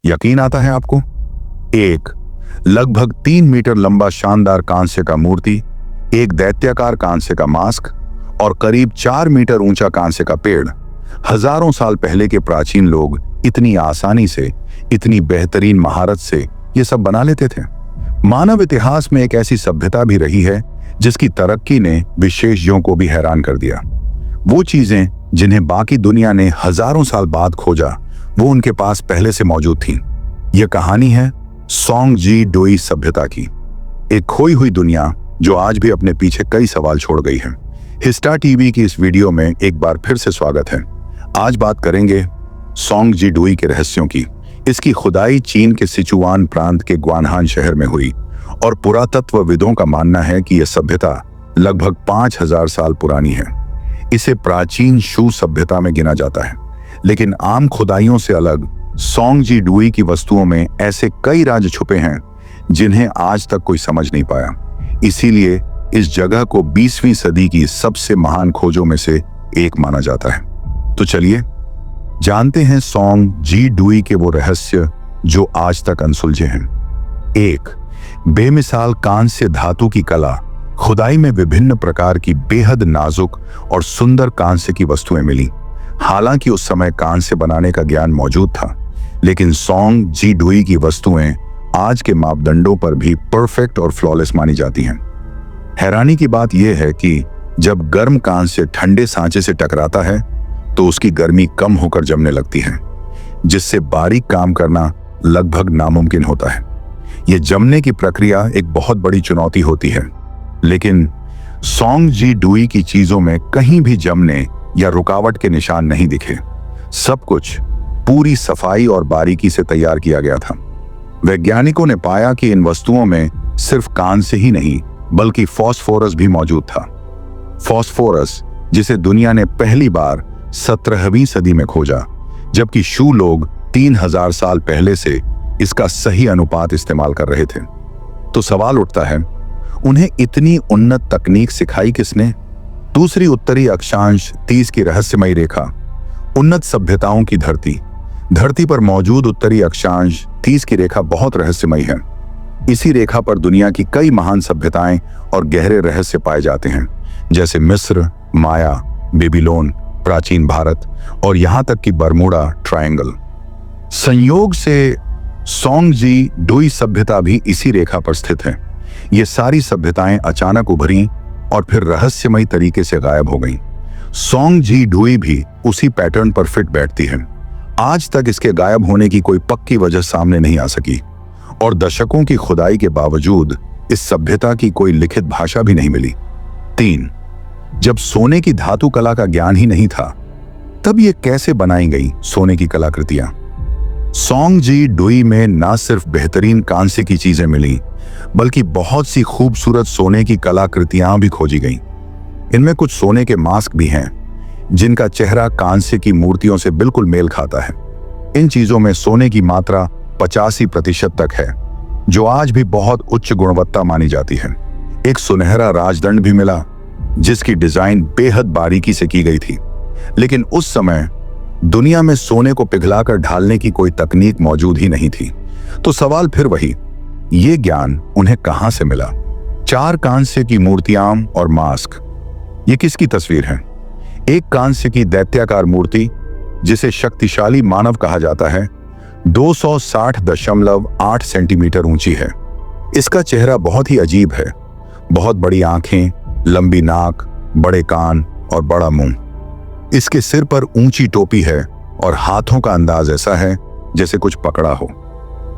यकीन आता है आपको? एक लगभग 3 मीटर लंबा शानदार कांस्य का मूर्ति, एक दैत्याकार कांस्य का मास्क और करीब 4 मीटर ऊंचा कांस्य का पेड़। हजारों साल पहले के प्राचीन लोग इतनी आसानी से, इतनी बेहतरीन महारत से ये सब बना लेते थे। मानव इतिहास में एक ऐसी सभ्यता भी रही है जिसकी तरक्की ने विशेषज्ञों को भी हैरान कर दिया। वो चीजें जिन्हें बाकी दुनिया ने हजारों साल बाद खोजा, वो उनके पास पहले से मौजूद थीं। यह कहानी है सोंगजी डोई सभ्यता की, एक खोई हुई दुनिया जो आज भी अपने पीछे कई सवाल छोड़ गई है। हिस्टा टीवी की इस वीडियो में एक बार फिर से स्वागत है। आज बात करेंगे सोंगजी डोई के रहस्यों की। इसकी खुदाई चीन के सिचुआन प्रांत के ग्वानहान शहर में हुई और पुरातत्वविदों का मानना है कि यह सभ्यता लगभग 5000 साल पुरानी है। इसे प्राचीन शू सभ्यता में गिना जाता है, लेकिन आम खुदाइयों से अलग सोंगजी डोई की वस्तुओं में ऐसे कई राज छुपे हैं जिन्हें आज तक कोई समझ नहीं पाया। इसीलिए इस जगह को 20वीं सदी की सबसे महान खोजों में से एक माना जाता है। तो चलिए जानते हैं सोंगजी डोई के वो रहस्य जो आज तक अनसुलझे हैं। एक, बेमिसाल कांस्य धातु की कला। खुदाई में विभिन्न प्रकार की बेहद नाजुक और सुंदर कांस्य की वस्तुएं मिली। हालांकि उस समय कांस्य बनाने का ज्ञान मौजूद था, लेकिन सोंगजी डोई की वस्तुएं आज के मापदंडों पर भी परफेक्ट और फ्लॉलेस मानी जाती हैं। हैरानी की बात यह है कि जब गर्म कांस्य ठंडे सांचे से टकराता है तो उसकी गर्मी कम होकर जमने लगती है, जिससे बारीक काम करना लगभग नामुमकिन होता है। यह जमने की प्रक्रिया एक बहुत बड़ी चुनौती होती है, लेकिन सोंगजी डोई की चीजों में कहीं भी जमने या रुकावट के निशान नहीं दिखे। सब कुछ पूरी सफाई और बारीकी से तैयार किया गया था। वैज्ञानिकों ने पाया कि इन वस्तुओं में सिर्फ कांस्य ही नहीं बल्कि फास्फोरस भी मौजूद था। फास्फोरस जिसे दुनिया ने पहली बार 17वीं सदी में खोजा, जबकि शू लोग 3000 साल पहले से इसका सही अनुपात इस्तेमाल कर रहे थे। तो सवाल उठता है, उन्हें इतनी उन्नत तकनीक सिखाई किसने? दूसरी उत्तरी अक्षांश 30 की रहस्यमयी रेखा, उन्नत सभ्यताओं की धरती पर मौजूद उत्तरी अक्षांश 30 की रेखा बहुत रहस्यमयी है। इसी रेखा पर दुनिया की कई महान सभ्यताएं और गहरे रहस्य पाए जाते हैं, जैसे मिस्र, माया, बेबीलोन, प्राचीन भारत और यहां तक कि बरमूडा ट्रायंगल। संयोग से सोंगजी डोई सभ्यता भी इसी रेखा पर स्थित है। ये सारी सभ्यताएं अचानक उभरी और फिर रहस्यमयी तरीके से गायब हो गईं। सोंगजी डोई भी उसी पैटर्न पर फिट बैठती है। आज तक इसके गायब होने की कोई पक्की वजह सामने नहीं आ सकी और दशकों की खुदाई के बावजूद इस सभ्यता की कोई लिखित भाषा भी नहीं मिली। 3, जब सोने की धातु कला का ज्ञान ही नहीं था, तब ये कैसे बनाई गई सोने की कलाकृतियां? सोंगजी डोई में न सिर्फ बेहतरीन कांस्य की चीजें मिली, बल्कि बहुत सी खूबसूरत सोने की कलाकृतियां भी खोजी गईं। इनमें कुछ सोने के मास्क भी हैं, जिनका चेहरा कांस्य की मूर्तियों से बिल्कुल मेल खाता है। इन चीजों में सोने की मात्रा 85% तक है, जो आज भी बहुत उच्च गुणवत्ता मानी जाती है। एक सुनहरा राजदंड भी मिला, जिसकी डिजाइन बेहद बारीकी से की गई थी, लेकिन उस समय दुनिया में सोने को पिघलाकर ढालने की कोई तकनीक मौजूद ही नहीं थी। तो सवाल फिर वही, ये ज्ञान उन्हें कहां से मिला? 4 कांस्य की मूर्तियां और मास्क। ये किसकी तस्वीर है? एक कांस्य की दैत्याकार मूर्ति, जिसे शक्तिशाली मानव कहा जाता है, 260.8 सेंटीमीटर ऊंची है। इसका चेहरा बहुत ही अजीब है। बहुत बड़ी आंखें, लंबी नाक, बड़े कान और बड़ा मुंह। इसके सिर पर ऊंची टोपी है और हाथों का अंदाज ऐसा है जैसे कुछ पकड़ा हो।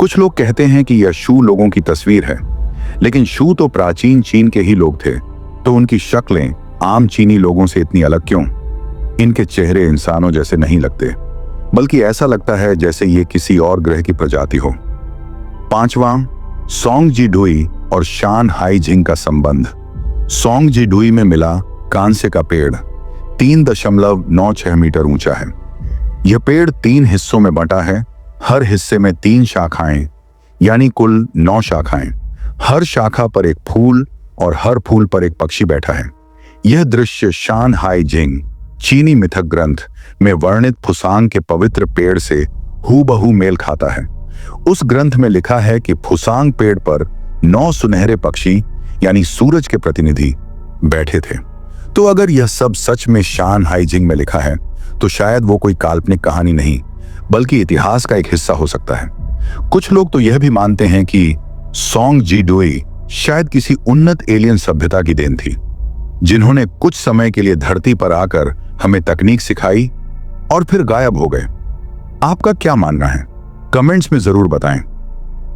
कुछ लोग कहते हैं कि यह शू लोगों की तस्वीर है, लेकिन शू तो प्राचीन चीन के ही लोग थे, तो उनकी शक्लें आम चीनी लोगों से इतनी अलग क्यों? इनके चेहरे इंसानों जैसे नहीं लगते, बल्कि ऐसा लगता है जैसे ये किसी और ग्रह की प्रजाति हो। 5वां, सोंगजी डोई और शान हाई जिंग का संबंध। सोंगजी डोई में मिला कांस्य का पेड़ 3.96 मीटर ऊंचा है। यह पेड़ 3 हिस्सों में बंटा है। हर हिस्से में 3 शाखाएं, यानी कुल 9 शाखाएं। हर शाखा पर एक फूल और हर फूल पर एक पक्षी बैठा है। यह दृश्य शान हाई जिंग चीनी मिथक ग्रंथ में वर्णित फुसांग के पवित्र पेड़ से हूबहू मेल खाता है। उस ग्रंथ में लिखा है कि फुसांग पेड़ पर 9 सुनहरे पक्षी यानी सूरज के प्रतिनिधि बैठे थे। तो अगर यह सब सच में शान हाइजिंग में लिखा है तो शायद वो कोई काल्पनिक कहानी नहीं बल्कि इतिहास का एक हिस्सा हो सकता है। कुछ लोग तो यह भी मानते हैं कि सोंग जी डुई शायद किसी उन्नत एलियन सभ्यता की देन थी, जिन्होंने कुछ समय के लिए धरती पर आकर हमें तकनीक सिखाई और फिर गायब हो गए। आपका क्या मानना है? कमेंट्स में जरूर बताएं।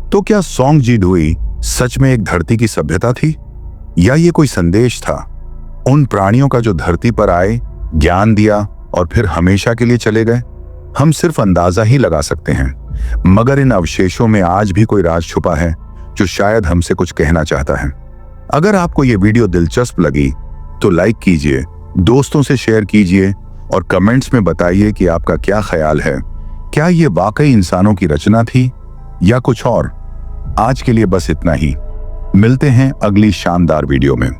तो क्या सोंग जी डुई सच में एक धरती की सभ्यता थी या ये कोई संदेश था उन प्राणियों का जो धरती पर आए, ज्ञान दिया और फिर हमेशा के लिए चले गए? हम सिर्फ अंदाजा ही लगा सकते हैं, मगर इन अवशेषों में आज भी कोई राज छुपा है जो शायद हमसे कुछ कहना चाहता है। अगर आपको ये वीडियो दिलचस्प लगी तो लाइक कीजिए, दोस्तों से शेयर कीजिए और कमेंट्स में बताइए कि आपका क्या ख्याल है। क्या ये वाकई इंसानों की रचना थी या कुछ और? आज के लिए बस इतना ही। मिलते हैं अगली शानदार वीडियो में।